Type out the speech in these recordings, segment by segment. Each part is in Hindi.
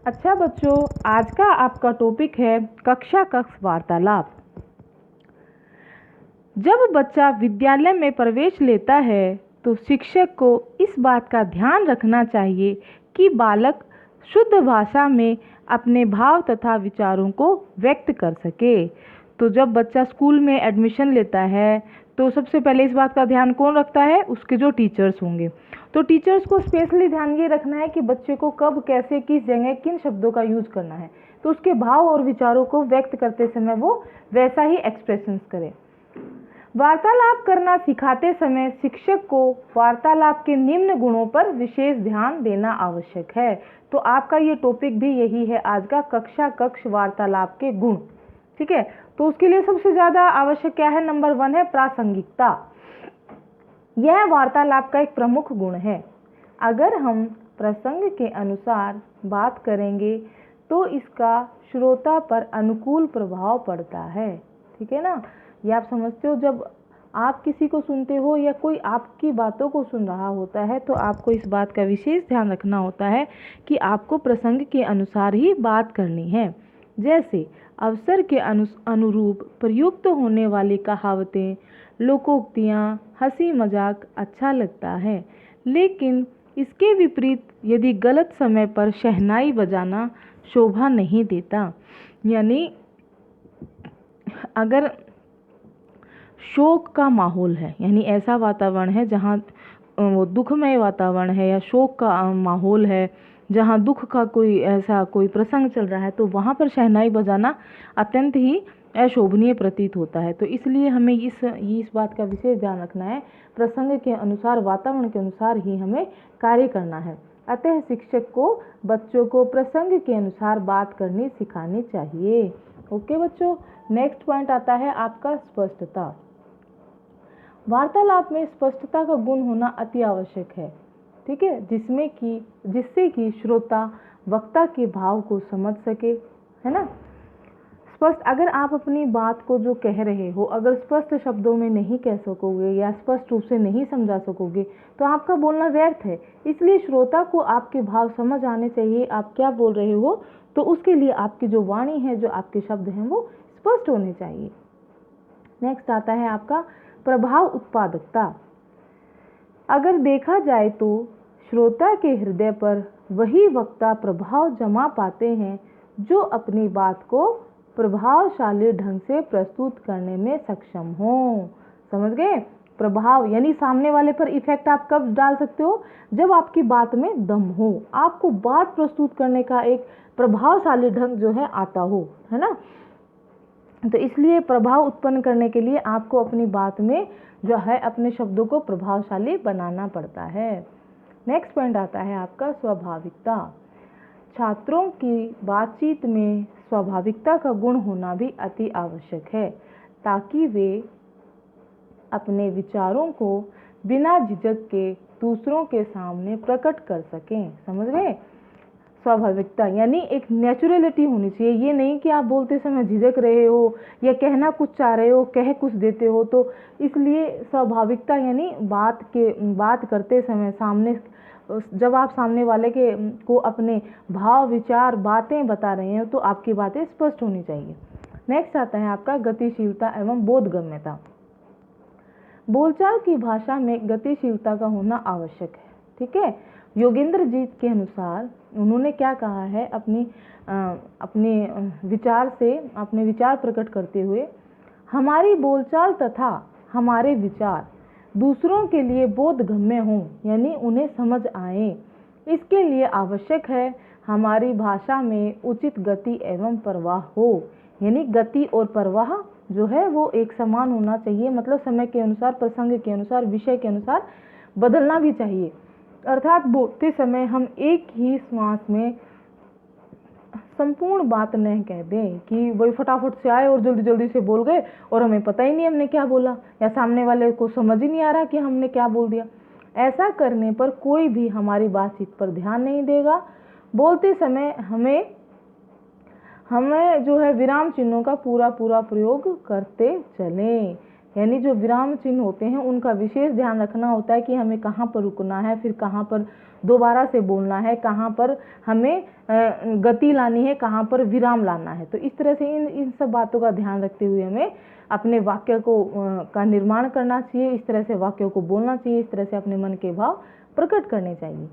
अच्छा बच्चों, आज का आपका टॉपिक है कक्षा कक्ष वार्तालाप। जब बच्चा विद्यालय में प्रवेश लेता है तो शिक्षक को इस बात का ध्यान रखना चाहिए कि बालक शुद्ध भाषा में अपने भाव तथा विचारों को व्यक्त कर सके। तो जब बच्चा स्कूल में एडमिशन लेता है तो सबसे पहले इस बात का ध्यान कौन रखता है? उसके जो टीचर्स होंगे। तो टीचर्स को स्पेशली ध्यान ये रखना है कि बच्चे को कब, कैसे, किस जगह, किन शब्दों का यूज करना है, तो उसके भाव और विचारों को व्यक्त करते समय वो वैसा ही एक्सप्रेशंस करे। वार्तालाप करना सिखाते समय शिक्षक को वार्तालाप के निम्न गुणों पर विशेष ध्यान देना आवश्यक है। तो आपका ये टॉपिक भी यही है आज का, कक्षा कक्ष वार्तालाप के गुण। ठीक है, तो उसके लिए सबसे ज्यादा आवश्यक क्या है? नंबर 1 है प्रासंगिकता। यह वार्तालाप का एक प्रमुख गुण है। अगर हम प्रसंग के अनुसार बात करेंगे तो इसका श्रोता पर अनुकूल प्रभाव पड़ता है। ठीक है ना, ये आप समझते हो। जब आप किसी को सुनते हो या कोई आपकी बातों को सुन रहा होता है तो आपको इस बात का विशेष ध्यान रखना होता है कि आपको प्रसंग के अनुसार ही बात करनी है। जैसे अवसर के अनुरूप प्रयुक्त होने वाली कहावतें, लोकोक्तियाँ, हंसी मजाक अच्छा लगता है, लेकिन इसके विपरीत यदि गलत समय पर शहनाई बजाना शोभा नहीं देता। यानी अगर शोक का माहौल है, यानी ऐसा वातावरण है जहाँ वो दुखमय वातावरण है या शोक का माहौल है, जहाँ दुख का कोई प्रसंग चल रहा है, तो वहाँ पर शहनाई बजाना अत्यंत ही अशोभनीय प्रतीत होता है। तो इसलिए हमें इस बात का विशेष ध्यान रखना है, प्रसंग के अनुसार, वातावरण के अनुसार ही हमें कार्य करना है। अतः शिक्षक को बच्चों को प्रसंग के अनुसार बात करनी सिखानी चाहिए। ओके बच्चों, नेक्स्ट पॉइंट आता है आपका स्पष्टता। वार्तालाप में स्पष्टता का गुण होना अति आवश्यक है। ठीक है, जिससे कि श्रोता वक्ता के भाव को समझ सके, है ना। स्पष्ट, अगर आप अपनी बात को जो कह रहे हो अगर स्पष्ट शब्दों में नहीं कह सकोगे या स्पष्ट रूप से नहीं समझा सकोगे तो आपका बोलना व्यर्थ है। इसलिए श्रोता को आपके भाव समझ आने चाहिए, आप क्या बोल रहे हो, तो उसके लिए आपकी जो वाणी है, जो आपके शब्द हैं, वो स्पष्ट होने चाहिए। नेक्स्ट आता है आपका प्रभाव उत्पादकता। अगर देखा जाए तो श्रोता के हृदय पर वही वक्ता प्रभाव जमा पाते हैं जो अपनी बात को प्रभावशाली ढंग से प्रस्तुत करने में सक्षम हो। समझ गए? प्रभाव यानी सामने वाले पर इफेक्ट आप कब डाल सकते हो? जब आपकी बात में दम हो, आपको बात प्रस्तुत करने का एक प्रभावशाली ढंग जो है आता हो, है ना। तो इसलिए प्रभाव उत्पन्न करने के लिए आपको अपनी बात में जो है अपने शब्दों को प्रभावशाली बनाना पड़ता है। नेक्स्ट पॉइंट आता है आपका स्वाभाविकता। छात्रों की बातचीत में स्वाभाविकता का गुण होना भी अति आवश्यक है ताकि वे अपने विचारों को बिना झिझक के दूसरों के सामने प्रकट कर सकें। समझ गए? स्वाभाविकता यानी एक नेचुरलिटी होनी चाहिए। ये नहीं कि आप बोलते समय झिझक रहे हो या कहना कुछ चाह रहे हो, कह कुछ देते हो। तो इसलिए स्वाभाविकता यानी बात करते समय जब आप सामने वाले को अपने भाव, विचार, बातें बता रहे हो तो आपकी बातें स्पष्ट होनी चाहिए। नेक्स्ट आता है आपका गतिशीलता एवं बोधगम्यता। बोलचाल की भाषा में गतिशीलता का होना आवश्यक है। ठीक है, योगेंद्र जी के अनुसार उन्होंने क्या कहा है, अपने विचार प्रकट करते हुए, हमारी बोलचाल तथा हमारे विचार दूसरों के लिए बोधगम्य हों, यानी उन्हें समझ आए। इसके लिए आवश्यक है हमारी भाषा में उचित गति एवं प्रवाह हो। यानी गति और प्रवाह जो है वो एक समान होना चाहिए, मतलब समय के अनुसार, प्रसंग के अनुसार, विषय के अनुसार बदलना भी चाहिए। अर्थात बोलते समय हम एक ही श्वास में संपूर्ण बात न कह दें कि वही फटाफट से आए और जल्दी जल्दी से बोल गए और हमें पता ही नहीं हमने क्या बोला या सामने वाले को समझ ही नहीं आ रहा कि हमने क्या बोल दिया। ऐसा करने पर कोई भी हमारी बातचीत पर ध्यान नहीं देगा। बोलते समय हमें जो है विराम चिन्हों का पूरा प्रयोग करते चलें। यानी जो विराम चिन्ह होते हैं उनका विशेष ध्यान रखना होता है कि हमें कहाँ पर रुकना है, फिर कहाँ पर दोबारा से बोलना है, कहाँ पर हमें गति लानी है, कहाँ पर विराम लाना है। तो इस तरह से इन सब बातों का ध्यान रखते हुए हमें अपने वाक्य को का निर्माण करना चाहिए, इस तरह से वाक्यों को बोलना चाहिए, इस तरह से अपने मन के भाव प्रकट करने चाहिए।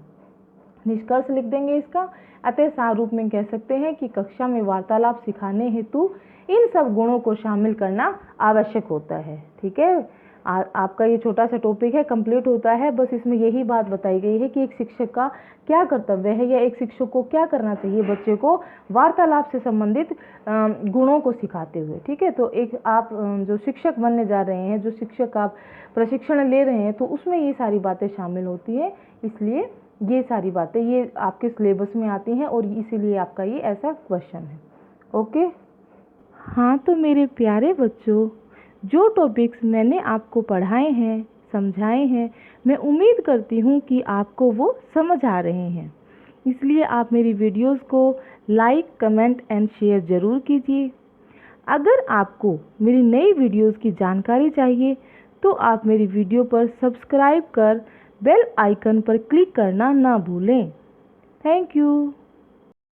निष्कर्ष लिख देंगे इसका। अतः सार रूप में कह सकते हैं कि कक्षा में वार्तालाप सिखाने हेतु इन सब गुणों को शामिल करना आवश्यक होता है। ठीक है, आपका ये छोटा सा टॉपिक है, कंप्लीट होता है। बस इसमें यही बात बताई गई है कि एक शिक्षक का क्या कर्तव्य है या एक शिक्षक को क्या करना चाहिए बच्चे को वार्तालाप से संबंधित गुणों को सिखाते हुए। ठीक है, तो एक आप जो शिक्षक बनने जा रहे हैं, जो शिक्षक आप प्रशिक्षण ले रहे हैं, तो उसमें ये सारी बातें शामिल होती हैं। इसलिए ये सारी बातें ये आपके सिलेबस में आती हैं और इसीलिए आपका ये ऐसा क्वेश्चन है। ओके, हाँ, तो मेरे प्यारे बच्चों, जो टॉपिक्स मैंने आपको पढ़ाए हैं, समझाए हैं, मैं उम्मीद करती हूँ कि आपको वो समझ आ रहे हैं। इसलिए आप मेरी वीडियोस को लाइक, कमेंट एंड शेयर ज़रूर कीजिए। अगर आपको मेरी नई वीडियोस की जानकारी चाहिए तो आप मेरी वीडियो पर सब्सक्राइब कर बेल आइकन पर क्लिक करना ना भूलें। Thank you.